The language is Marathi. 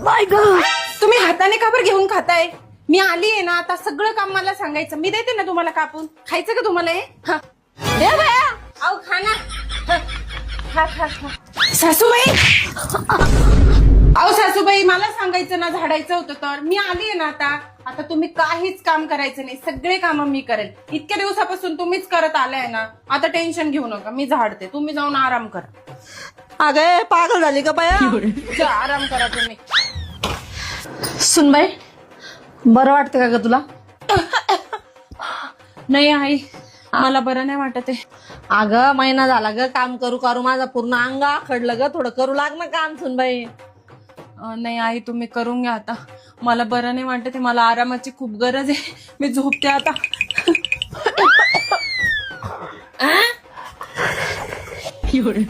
बाय ग, तुम्ही हाताने का बरं घेऊन खाताय? मी आली आहे ना, आता सगळं काम मला सांगायचं. मी देते ना तुम्हाला कापून. खायचं का तुम्हाला हे? हा. दे बाया. अहो खा ना. हा. खा खा खा. सासूबाई, अहो सासूबाई, मला सांगायचं ना, झाडायचं होतं तर. मी आली आहे ना आता तुम्ही काहीच काम करायचं नाही. सगळे काम मी करेल. इतक्या दिवसापासून तुम्हीच करत आलाय ना. आता टेन्शन घेऊ नका, मी झाडते. तुम्ही जाऊन आराम करा. अगं पागल झाली का बाया? जा, आराम करा तुम्ही. सुनबाई, बरं वाटतं का ग तुला? नाही आई, मला बरं नाही वाटत आहे. अगं महिना झाला ग काम करू करू माझा पूर्ण अंग आखडलं ग. थोडं करू लाग ना काम सुनबाई. नाही आई, तुम्ही करून घ्या आता. मला बरं नाही वाटत आहे. मला आरामाची खूप गरज आहे. मी झोपते आता. एवढं